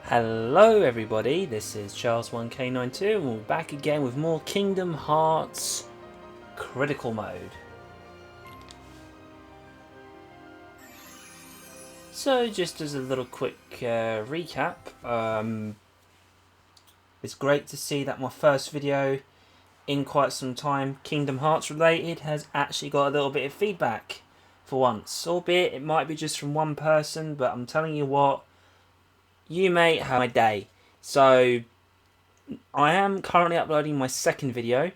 Hello everybody, this is Charles1K92 and we're back again with more Kingdom Hearts Critical Mode. So just as a little quick recap, it's great to see that my first video in quite some time, Kingdom Hearts related, has actually got a little bit of feedback for once. Albeit it might be just from one person, but I'm telling you what, you may have my day. So I am currently uploading my second video.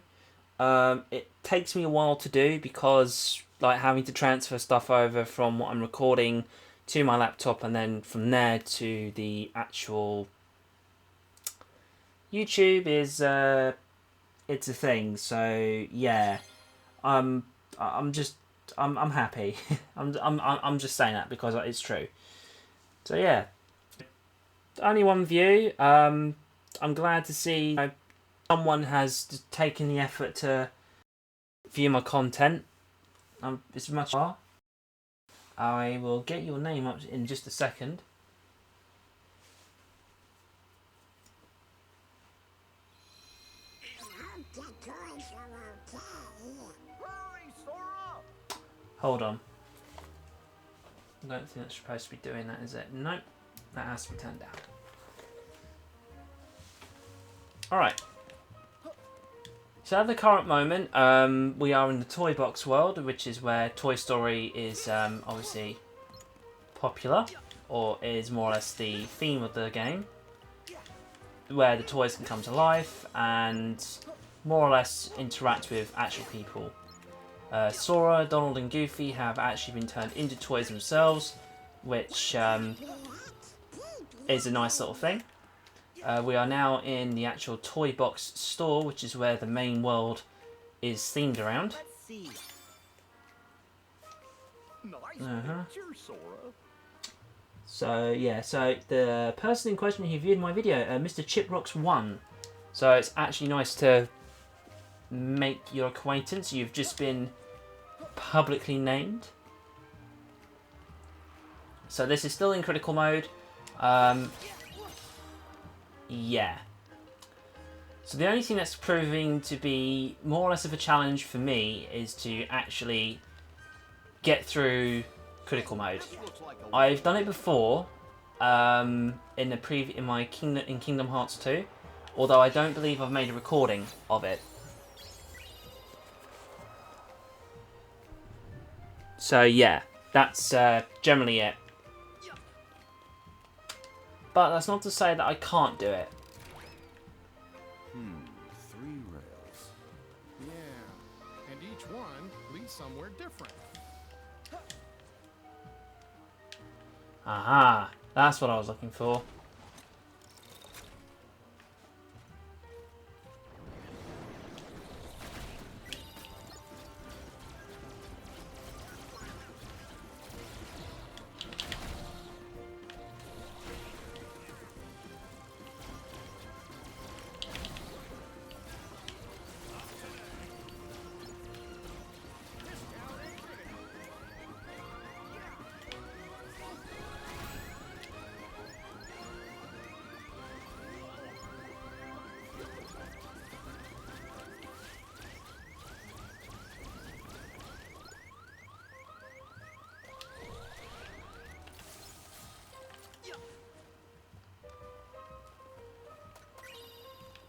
It takes me a while to do because like having to transfer stuff over from what I'm recording to my laptop and then from there to the actual YouTube is it's a thing. So yeah, I'm happy. I'm just saying that because it's true. So yeah, only one view. I'm glad to see someone has taken the effort to view my content. It's much more. I will get your name up in just a second. Hold on. I don't think that's supposed to be doing that, is it? Nope. That has to be turned down. Alright. So at the current moment, we are in the Toy Box world, which is where Toy Story is obviously popular, or is more or less the theme of the game, where the toys can come to life and more or less interact with actual people. Sora, Donald and Goofy have actually been turned into toys themselves, which is a nice little thing. We are now in the actual Toy Box store, which is where the main world is themed around. So yeah, so the person in question who viewed my video, Mr. Chiprox1. So it's actually nice to make your acquaintance. You've just been publicly named. So this is still in critical mode. Yeah. So the only thing that's proving to be more or less of a challenge for me is to actually get through critical mode. I've done it before in Kingdom Hearts 2, although I don't believe I've made a recording of it. So yeah, that's generally it. But that's not to say that I can't do it. 3 rails. Yeah, and each one leads somewhere different. Aha, that's what I was looking for.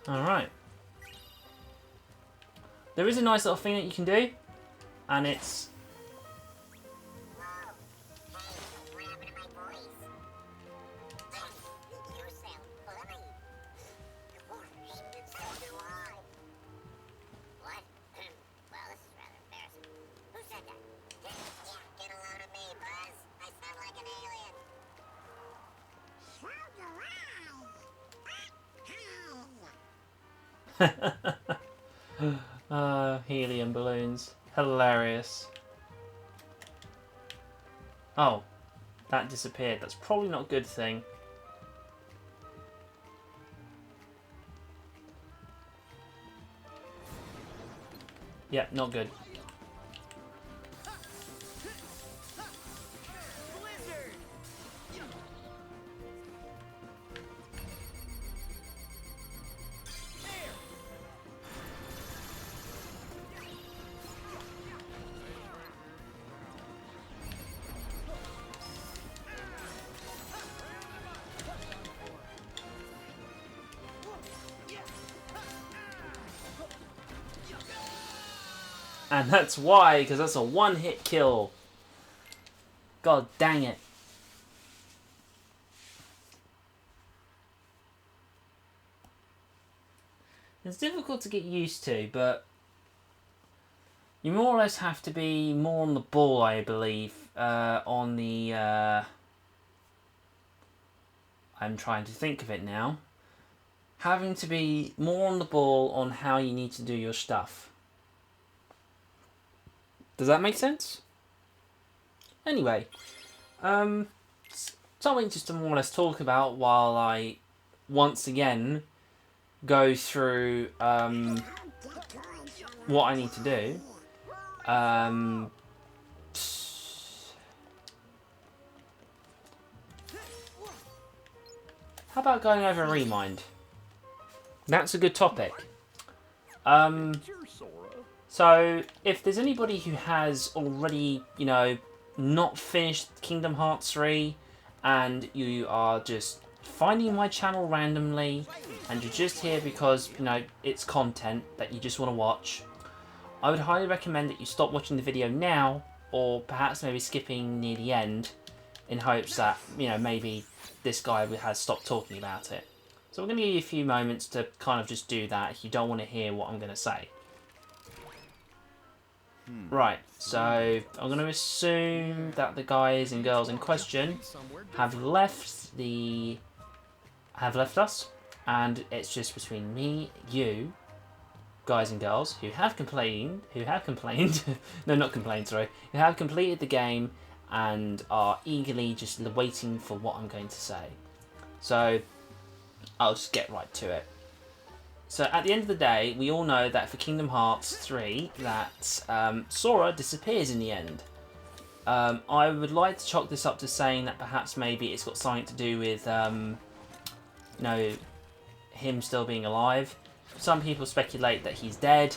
Alright. There is a nice little thing that you can do, and it's... helium balloons. Hilarious. Oh, that disappeared. That's probably not a good thing. Yep, not good. And that's why, because that's a one-hit kill. God dang it. It's difficult to get used to, but you more or less have to be more on the ball, I believe, on the... I'm trying to think of it now. Having to be more on the ball on how you need to do your stuff. Does that make sense? Anyway, something just to more or less talk about while I once again go through what I need to do. How about going over Remind? That's a good topic. So, if there's anybody who has already, you know, not finished Kingdom Hearts 3, and you are just finding my channel randomly, and you're just here because, you know, it's content that you just want to watch, I would highly recommend that you stop watching the video now, or perhaps maybe skipping near the end, in hopes that, you know, maybe this guy has stopped talking about it. So we're going to give you a few moments to kind of just do that if you don't want to hear what I'm going to say. Right, so I'm going to assume that the guys and girls in question have left us, and it's just between me, you, guys and girls who have complained, no, not complained, sorry, who have completed the game and are eagerly just waiting for what I'm going to say. So I'll just get right to it. So at the end of the day, we all know that for Kingdom Hearts 3, that Sora disappears in the end. I would like to chalk this up to saying that perhaps maybe it's got something to do with, you know, him still being alive. Some people speculate that he's dead,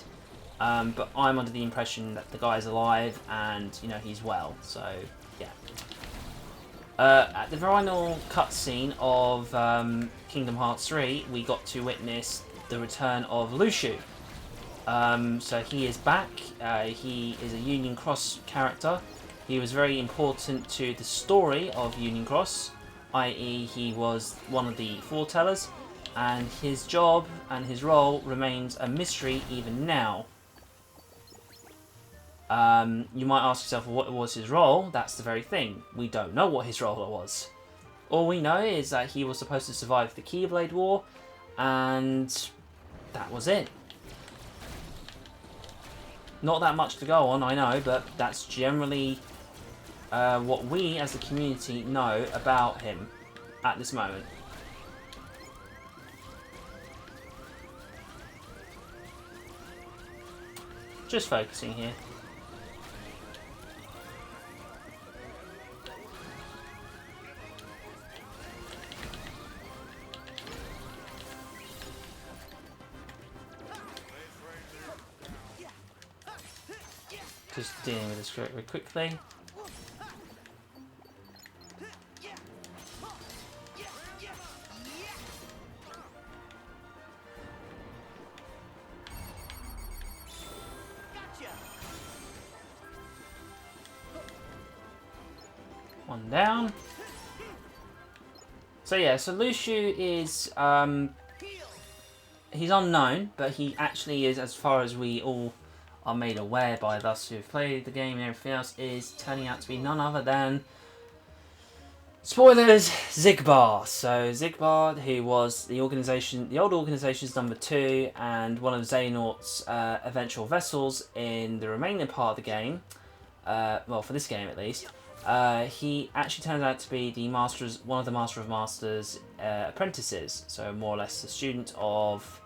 but I'm under the impression that the guy's alive and, you know, he's well. So, yeah. At the final cutscene of Kingdom Hearts 3, we got to witness the return of Lucio. So he is back. He is a Union Cross character. He was very important to the story of Union Cross, i.e. he was one of the foretellers, and his job and his role remains a mystery even now. You might ask yourself, well, what was his role? That's the very thing. We don't know what his role was. All we know is that he was supposed to survive the Keyblade War, and that was it. Not that much to go on, I know, but that's generally what we as the community know about him at this moment. Just focusing here. Just dealing with this very quickly. One down. So yeah, so Lucio is he's unknown, but he actually is, as far as we all are made aware by us who've played the game and everything else, is turning out to be none other than, spoilers, Xigbar. So Xigbar, who was the old organization's number 2 and one of Xehanort's eventual vessels in the remaining part of the game, well, for this game at least, he actually turns out to be one of the Master of Masters apprentices, so more or less a student of,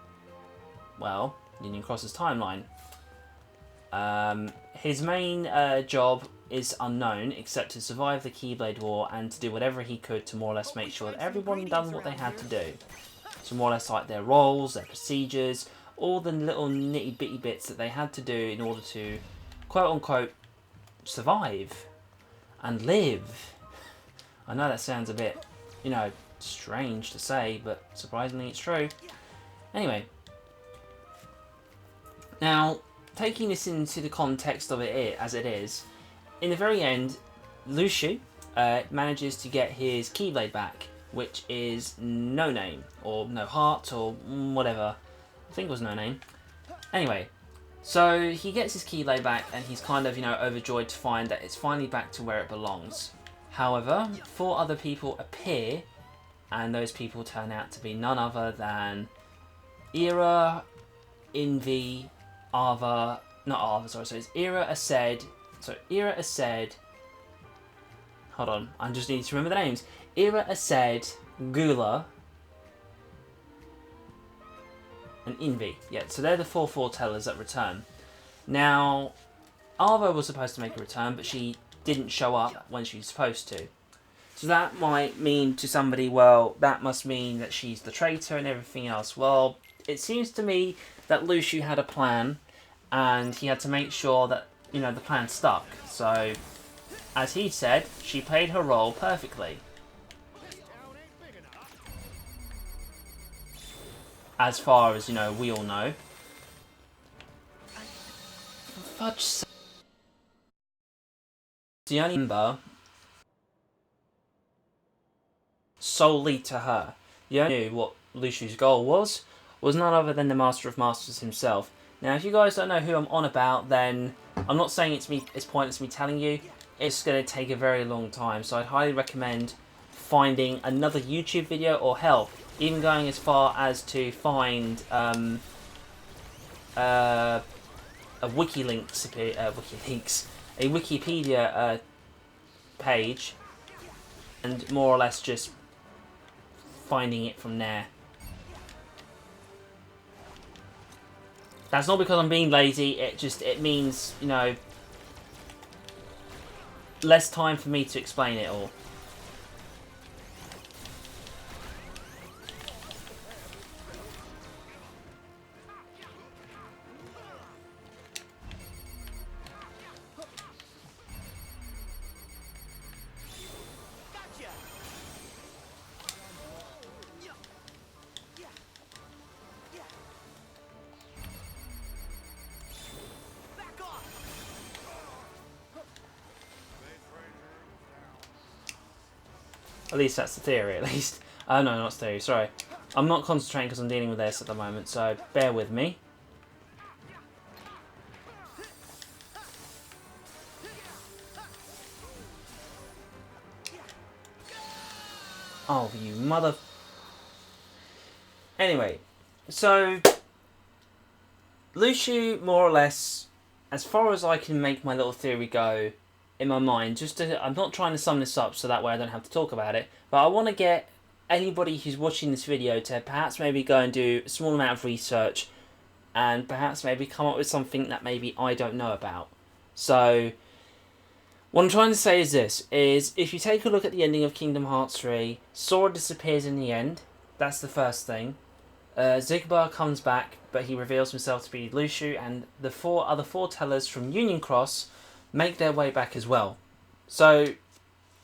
well, Union Cross's timeline. His main job is unknown, except to survive the Keyblade War and to do whatever he could to more or less make sure that everyone done what they had to do. So more or less like their roles, their procedures, all the little nitty bitty bits that they had to do in order to, quote unquote, survive and live. I know that sounds a bit, you know, strange to say, but surprisingly it's true. Anyway. Now, taking this into the context of it as it is, in the very end, Luciu manages to get his Keyblade back, which is No Name, or No Heart, or whatever. I think it was No Name. Anyway, so he gets his Keyblade back, and he's kind of, overjoyed to find that it's finally back to where it belongs. However, 4 other people appear, and those people turn out to be none other than Ira, Envy, Ava, not Ava, sorry, so it's Ira, Aced, hold on, I just need to remember the names. Ira, Aced, Gula, and Envy. Yeah, so they're the 4 foretellers that return. Now, Ava was supposed to make a return, but she didn't show up when she was supposed to. So that might mean to somebody, well, that must mean that she's the traitor and everything else. Well, it seems to me that Luciu had a plan, and he had to make sure that, the plan stuck. So, as he said, she played her role perfectly. As far as, we all know. For fudge's sake. The only member solely to her. You only knew what Luciu's goal was none other than the Master of Masters himself. Now, if you guys don't know who I'm on about, then I'm not saying it's pointless me telling you. It's going to take a very long time, so I'd highly recommend finding another YouTube video, or hell, even going as far as to find a Wikipedia page, and more or less just finding it from there. That's not because I'm being lazy, it means, less time for me to explain it all. At least that's the theory, at least. No, not theory, sorry. I'm not concentrating because I'm dealing with this at the moment, so bear with me. Oh, you mother... Anyway, so... Luciu, more or less, as far as I can make my little theory go, in my mind, I'm not trying to sum this up so that way I don't have to talk about it, but I want to get anybody who's watching this video to perhaps maybe go and do a small amount of research, and perhaps maybe come up with something that maybe I don't know about. So, what I'm trying to say is this, is if you take a look at the ending of Kingdom Hearts 3, Sora disappears in the end, that's the first thing. Zigbar comes back, but he reveals himself to be Luciu, and the 4 other foretellers from Union Cross make their way back as well. So,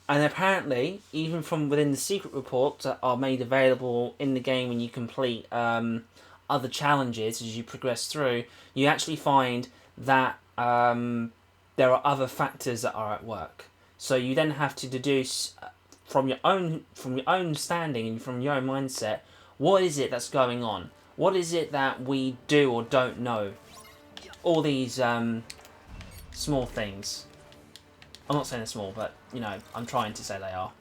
and apparently, even from within the secret reports that are made available in the game when you complete other challenges as you progress through, you actually find that there are other factors that are at work. So you then have to deduce from your own standing and from your own mindset, what is it that's going on? What is it that we do or don't know? All these small things. I'm not saying they're small, but, I'm trying to say they are.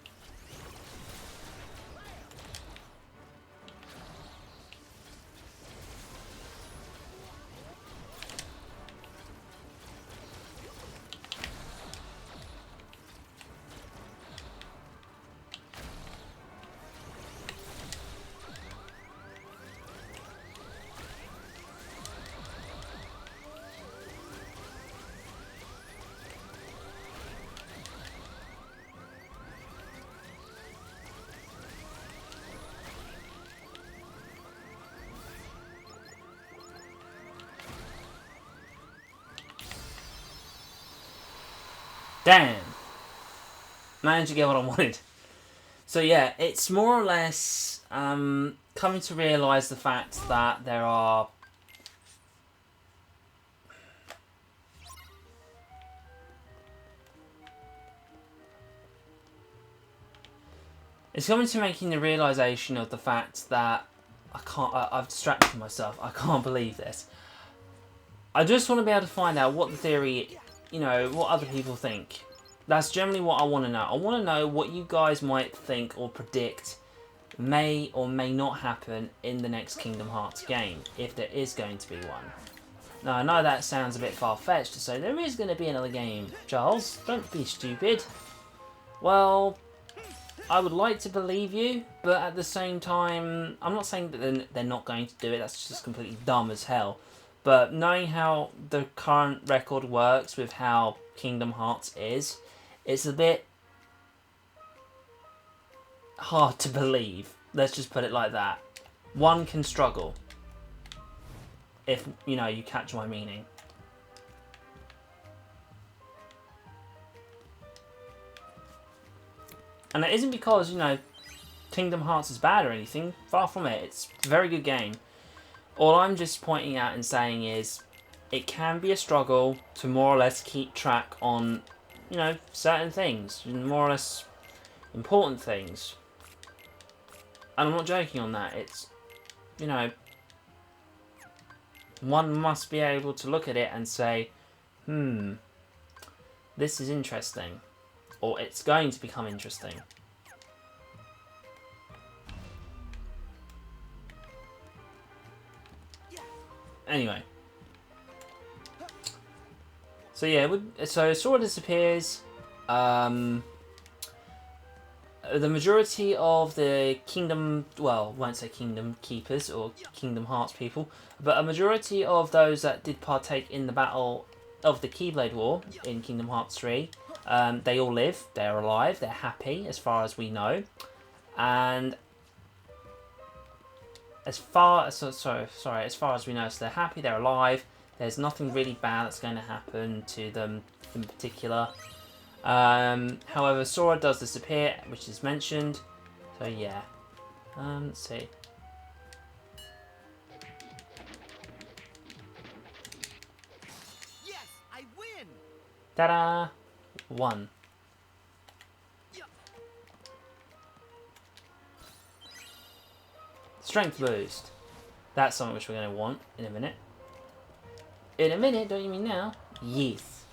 Damn! Managed to get what I wanted. So yeah, it's more or less coming to realise the fact that there are It's coming to making the realisation of the fact that I've distracted myself. I can't believe this. I just want to be able to find out what the theory, what other people think. That's generally what I want to know. I want to know what you guys might think or predict may or may not happen in the next Kingdom Hearts game, if there is going to be one. Now, I know that sounds a bit far-fetched to say there is going to be another game. Charles, don't be stupid. Well, I would like to believe you, but at the same time, I'm not saying that they're not going to do it. That's just completely dumb as hell. But knowing how the current record works with how Kingdom Hearts is, it's a bit hard to believe. Let's just put it like that. One can struggle. If, you catch my meaning. And it isn't because, Kingdom Hearts is bad or anything. Far from it. It's a very good game. All I'm just pointing out and saying is it can be a struggle to more or less keep track on, certain things. More or less important things. And I'm not joking on that. It's, one must be able to look at it and say, this is interesting. Or it's going to become interesting. Anyway. So yeah, so Sora disappears. The majority of the Kingdom, well, I won't say Kingdom Keepers or Kingdom Hearts people, but a majority of those that did partake in the battle of the Keyblade War in Kingdom Hearts 3, they all live, they're alive, they're happy as far as we know, and as far as we know, so they're happy, they're alive. There's nothing really bad that's going to happen to them in particular. However, Sora does disappear, which is mentioned. So yeah, let's see. Yes, I win. Ta-da! 1. Strength boost. That's something which we're going to want in a minute. In a minute, don't you mean now? Yes.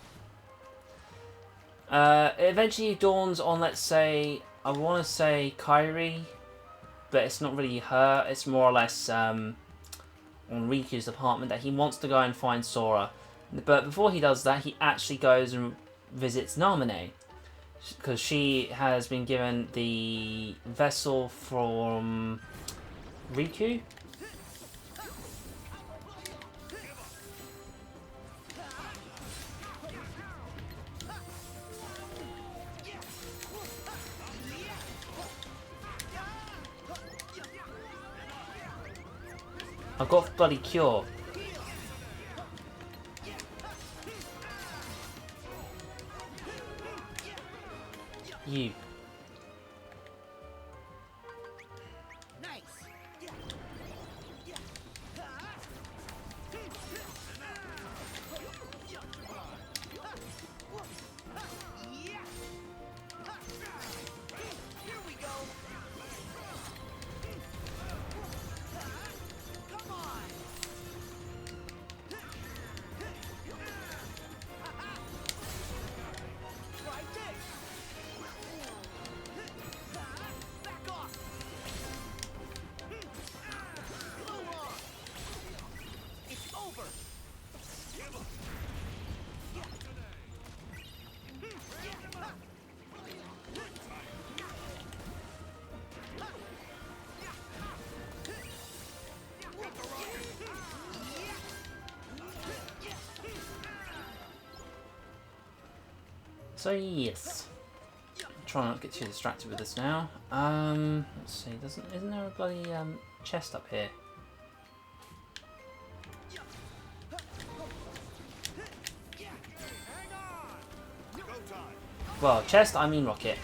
It eventually dawns on, let's say, I want to say Kairi, but it's not really her. It's more or less on Riku's apartment that he wants to go and find Sora. But before he does that, he actually goes and visits Namine, because she has been given the vessel from Riku. I've got bloody cure. You. Nice. Here we go. Come on. Try this. Back off. Blow on. It's over. So yes. Try not to get too distracted with this now. Let's see, isn't there a bloody chest up here? Well, chest, I mean rocket.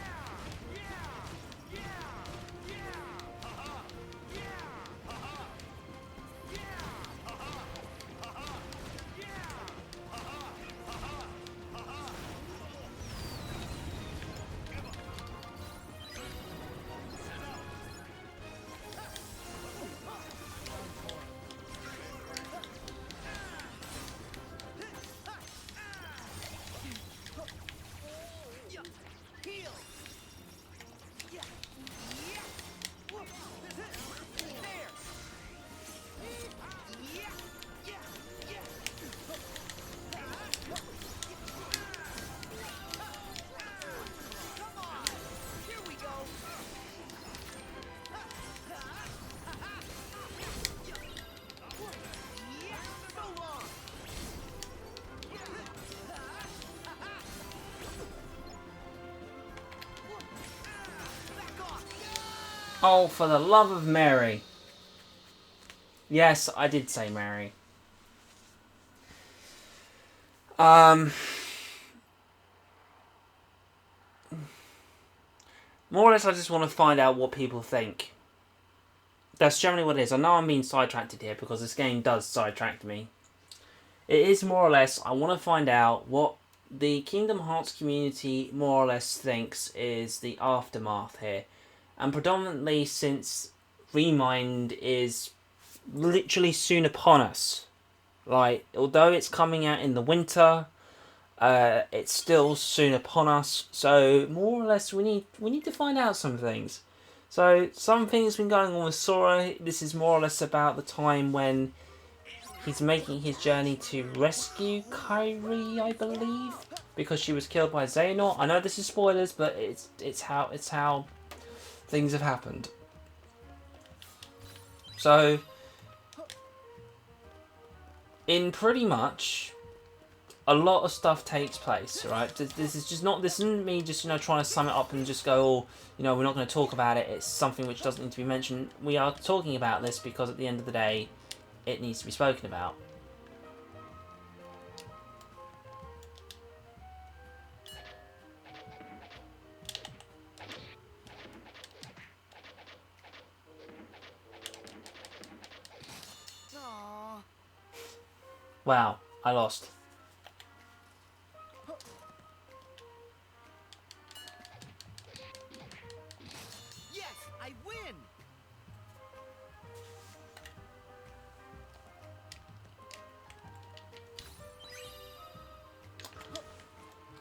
Oh, for the love of Mary. Yes, I did say Mary. More or less, I just want to find out what people think. That's generally what it is. I know I'm being sidetracked here because this game does sidetrack me. It is more or less, I want to find out what the Kingdom Hearts community more or less thinks is the aftermath here. And predominantly since Remind is literally soon upon us. Like, although it's coming out in the winter, it's still soon upon us. So more or less, we need to find out some things. So some things been going on with Sora. This is more or less about the time when he's making his journey to rescue Kairi, I believe, because she was killed by Xehanort. I know this is spoilers, but it's how things have happened. So, in pretty much a lot of stuff takes place, right? This isn't me just trying to sum it up and just go, oh, we're not going to talk about it. It's something which doesn't need to be mentioned. We are talking about this because at the end of the day, it needs to be spoken about. Aww. Wow, I lost. Yes, I win.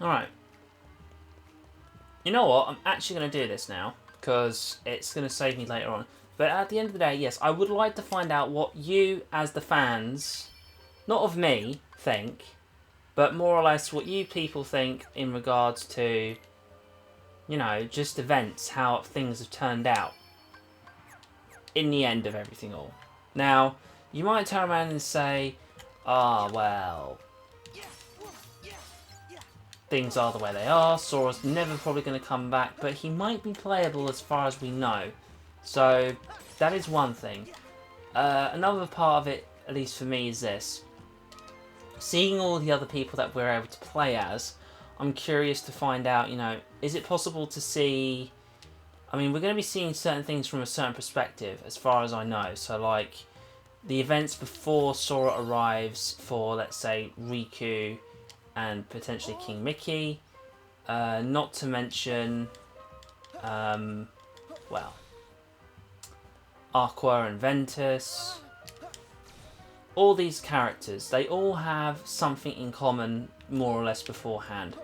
Alright. You know what? I'm actually going to do this now because it's going to save me later on. But at the end of the day, yes, I would like to find out what you, as the fans, not of me, think, but more or less what you people think in regards to, just events, how things have turned out in the end of everything all. Now, you might turn around and say, well, things are the way they are, Sora's never probably going to come back, but he might be playable as far as we know. So, that is one thing. Another part of it, at least for me, is this. Seeing all the other people that we're able to play as, I'm curious to find out, is it possible to see... I mean, we're going to be seeing certain things from a certain perspective, as far as I know. So, like, the events before Sora arrives for, let's say, Riku and potentially King Mickey. Not to mention, well, Aqua and Ventus. All these characters, they all have something in common, more or less, beforehand.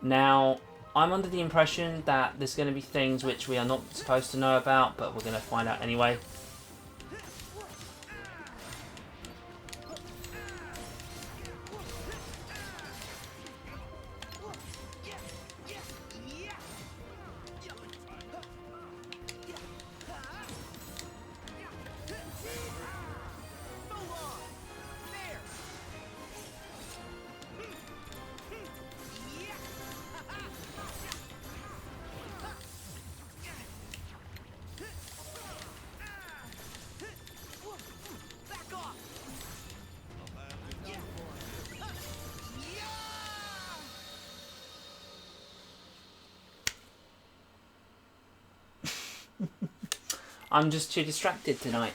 Now, I'm under the impression that there's going to be things which we are not supposed to know about, but we're going to find out anyway. I'm just too distracted tonight.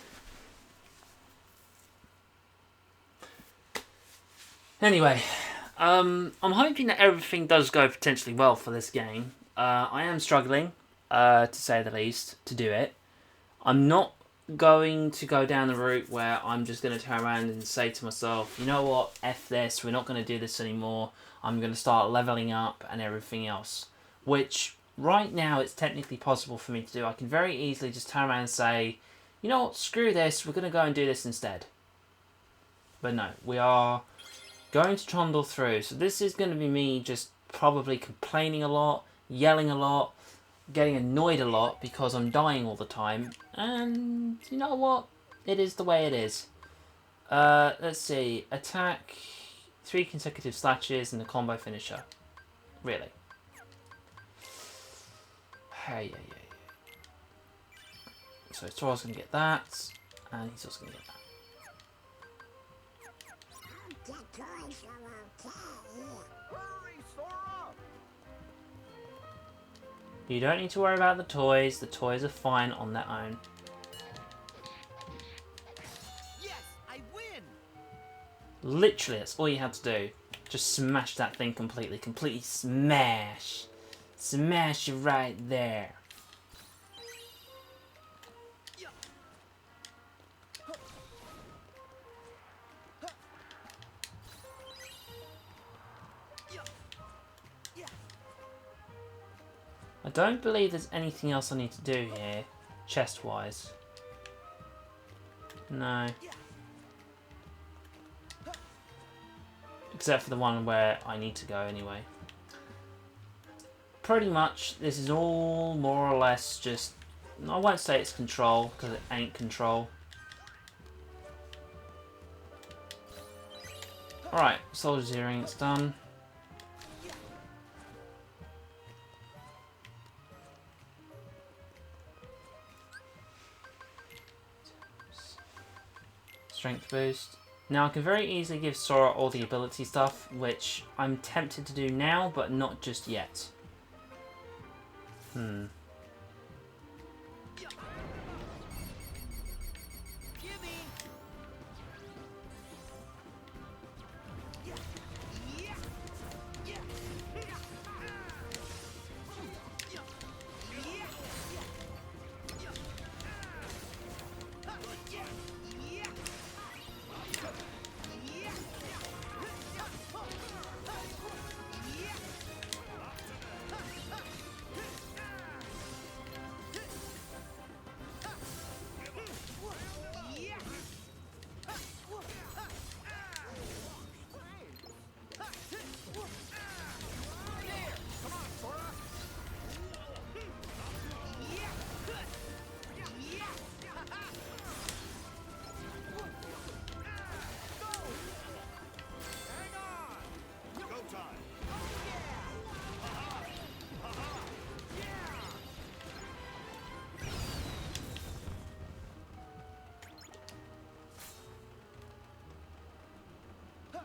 Anyway, I'm hoping that everything does go potentially well for this game. I am struggling, to say the least, to do it. I'm not going to go down the route where I'm just going to turn around and say to myself, you know what, F this, we're not going to do this anymore. I'm going to start leveling up and everything else. Which, right now, it's technically possible for me to do. I can very easily just turn around and say, you know what, screw this, we're going to go and do this instead. But no, we are going to trundle through. So this is going to be me just probably complaining a lot, yelling a lot, getting annoyed a lot because I'm dying all the time. And you know what? It is the way it is. Let's see. Attack, 3 consecutive slashes, and a combo finisher. Really. Hey, yeah. So Sora's going to get that, and he's also going to get that. Hurry, Sora! You don't need to worry about the toys. The toys are fine on their own. Yes, I win. Literally, that's all you had to do. Just smash that thing completely. Completely smash. Smash it right there. I don't believe there's anything else I need to do here, chest-wise. No. Except for the one where I need to go anyway. Pretty much, this is all more or less just... I won't say it's control, because it ain't control. Alright, Soldier's Earring, it's done. Strength boost. Now I can very easily give Sora all the ability stuff, which I'm tempted to do now, but not just yet. Gimme.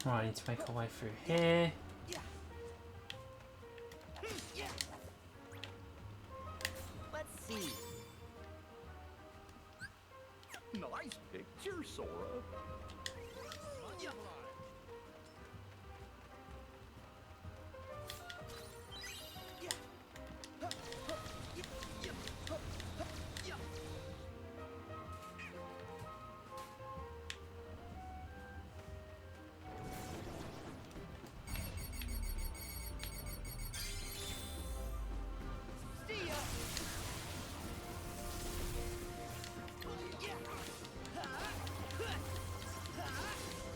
Right, I need to make our way through here. Let's see. Nice picture, Sora.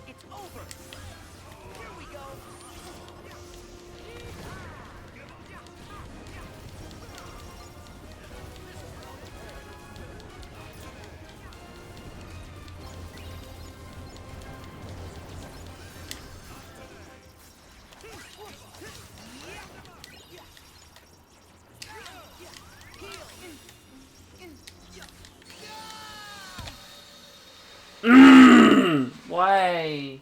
It's over. Here we go. Way.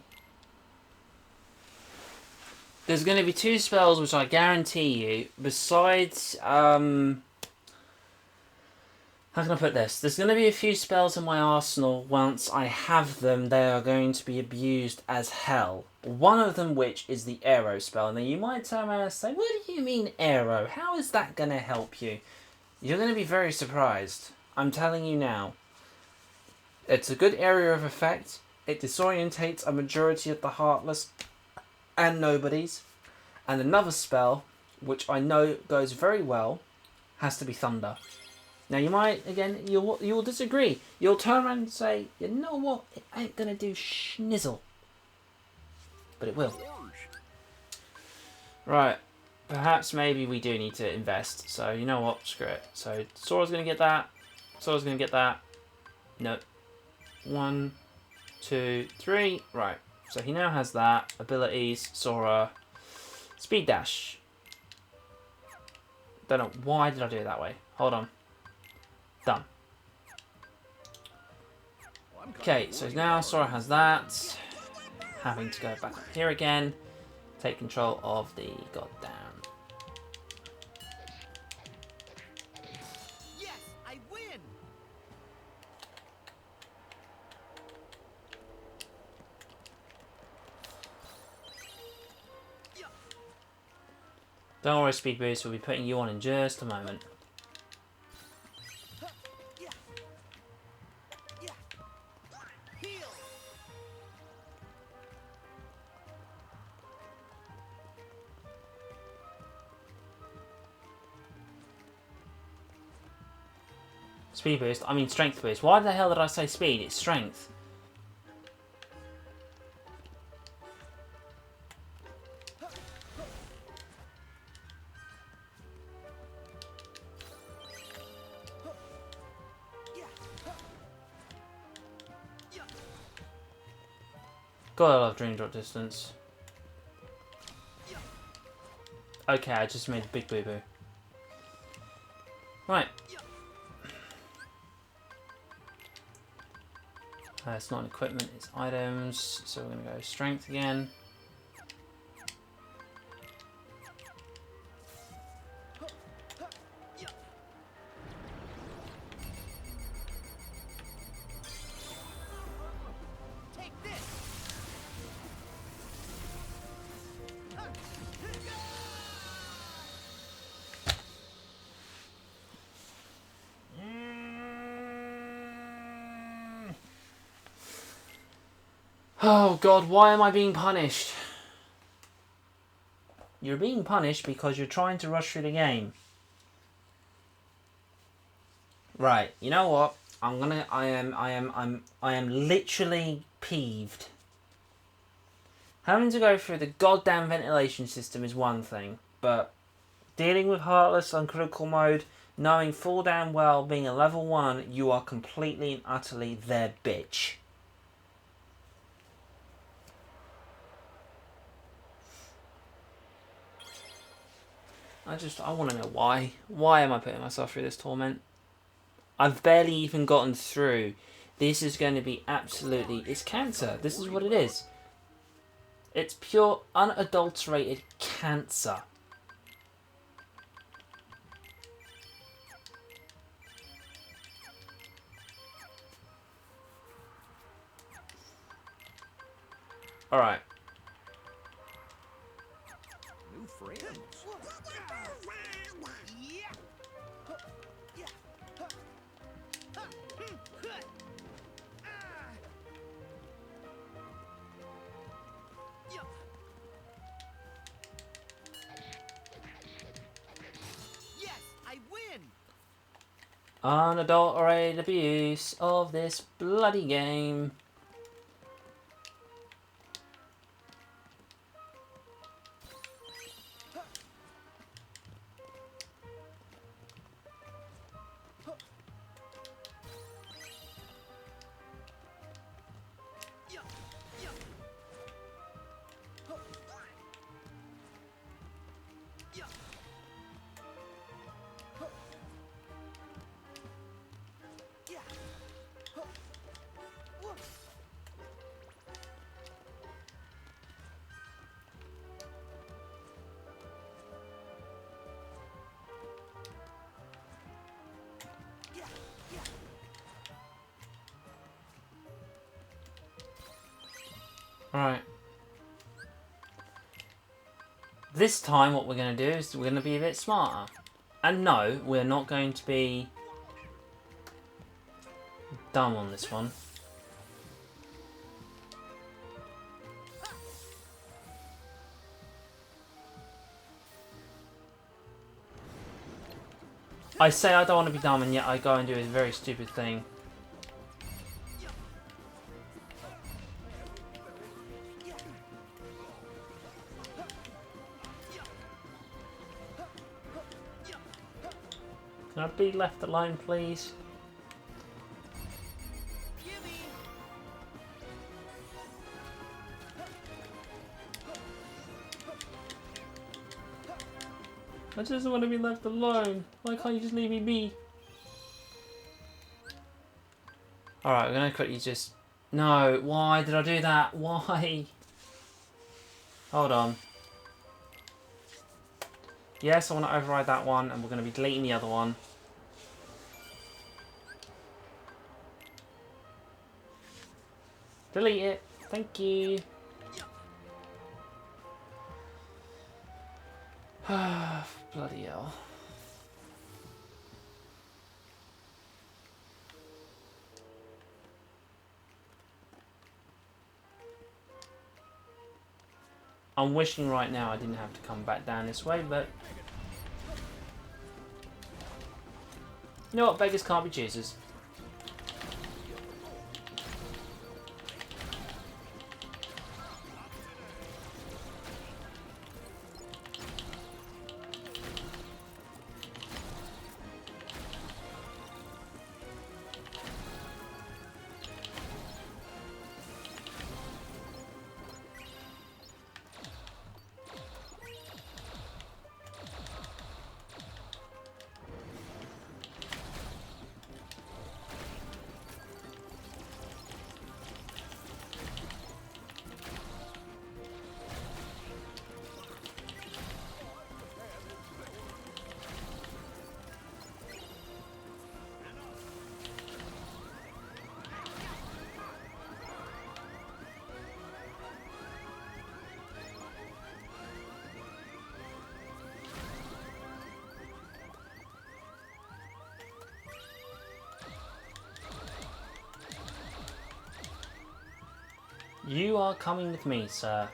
There's going to be 2 spells which I guarantee you, besides, how can I put this? There's going to be a few spells in my arsenal, once I have them, they are going to be abused as hell. One of them which is the arrow spell. Now you might turn around and say, what do you mean arrow? How is that going to help you? You're going to be very surprised. I'm telling you now. It's a good area of effect. It disorientates a majority of the Heartless and Nobodies. And another spell, which I know goes very well, has to be Thunder. Now you might, again, you'll disagree. You'll turn around and say, you know what, it ain't going to do schnizzle. But it will. Right, perhaps maybe we do need to invest. So you know what, screw it. So Sora's going to get that. Sora's going to get that. Nope. 1, 2, 3. Right. So he now has that. Abilities, Sora. Speed dash. Don't know why did I do it that way. Hold on. Done. Okay, so now Sora has that. Having to go back up here again. Take control of the goddamn. Yes, I win. Yeah. Don't worry, Speed Boost, we'll be putting you on in just a moment. Yeah. Yeah. Heal. Speed Boost, I mean Strength Boost. Why the hell did I say Speed? It's Strength. Yeah. Yeah. God, I love Dream Drop Distance. Yeah. Okay, I just made a big boo-boo. Right. Yeah. It's not an equipment, it's items. So we're going to go Strength again. Yeah. Take this. Oh God, why am I being punished? You're being punished because you're trying to rush through the game. Right, you know what? I am literally peeved. Having to go through the goddamn ventilation system is one thing, but dealing with Heartless on critical mode, knowing full damn well being a level 1, you are completely and utterly their bitch. I want to know why. Why am I putting myself through this torment? I've barely even gotten through. This is going to be absolutely... It's cancer. This is what it is. It's pure, unadulterated cancer. Alright. New friends. Yeah. Yeah. Yeah. Yes, I win. Unadulterated abuse of this bloody game. Yeah. Yeah. Yeah. Yeah. Yeah. Yeah. Alright. This time what we're going to do is we're going to be a bit smarter. And no, we're not going to be dumb on this one. I say I don't want to be dumb and yet I go and do a very stupid thing. Can I be left alone, please? Gimme. I just want to be left alone. Why can't you just leave me be? Alright, we're going to quickly just No, why did I do that? Why? Hold on. Yes, I want to override that one, and we're going to be deleting the other one. Delete it. Thank you. Bloody hell. I'm wishing right now I didn't have to come back down this way, but... You know what? Beggars can't be choosers. You are coming with me, sir.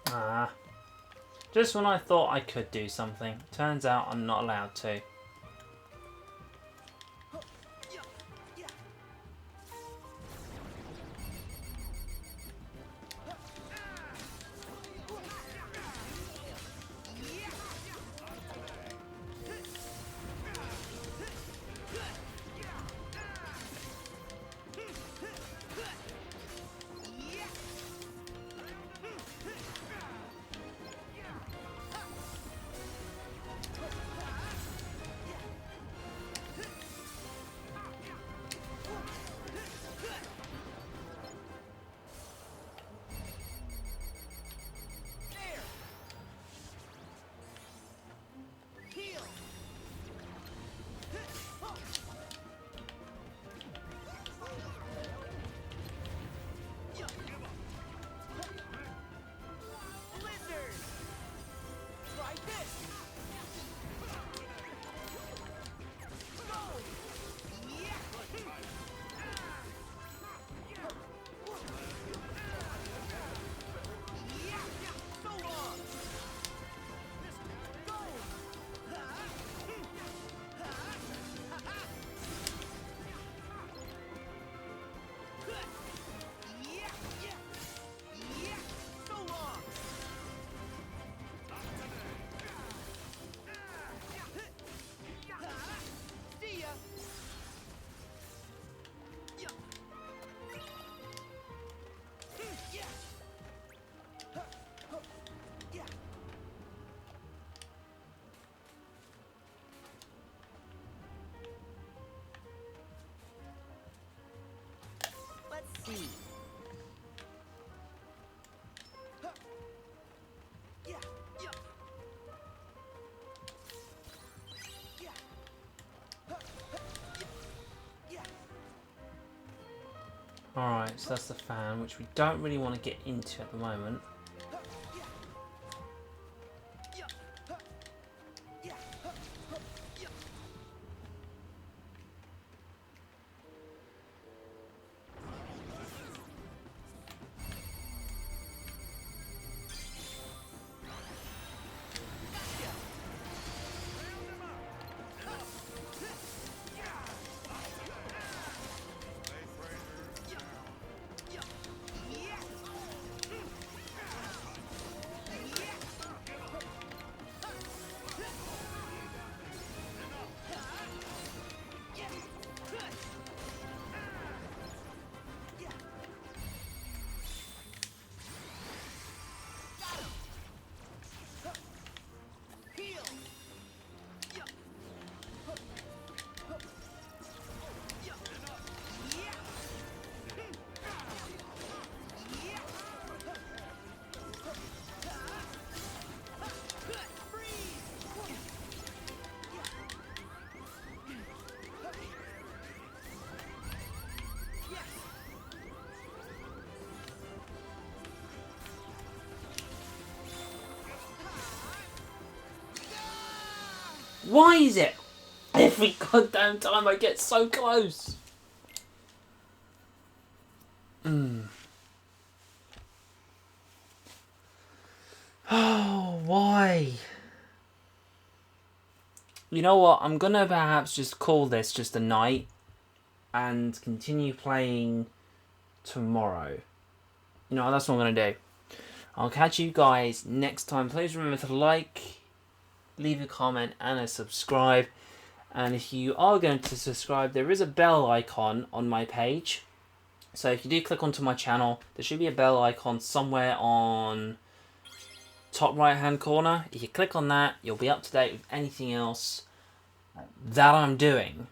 Ah. Just when I thought I could do something, turns out I'm not allowed to. Let's see. Alright, so that's the fan, which we don't really want to get into at the moment. Why is it every goddamn time I get so close? Oh, why? You know what? I'm gonna perhaps just call this just a night and continue playing tomorrow. You know, that's what I'm gonna do. I'll catch you guys next time. Please remember to like, leave a comment, and a subscribe. And if you are going to subscribe, there is a bell icon on my page. So if you do click onto my channel, there should be a bell icon somewhere on top right hand corner. If you click on that, you'll be up to date with anything else that I'm doing.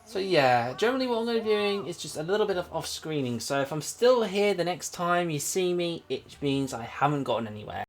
So yeah, generally what I'm going to be doing is just a little bit of off-screening. So if I'm still here the next time you see me, it means I haven't gotten anywhere.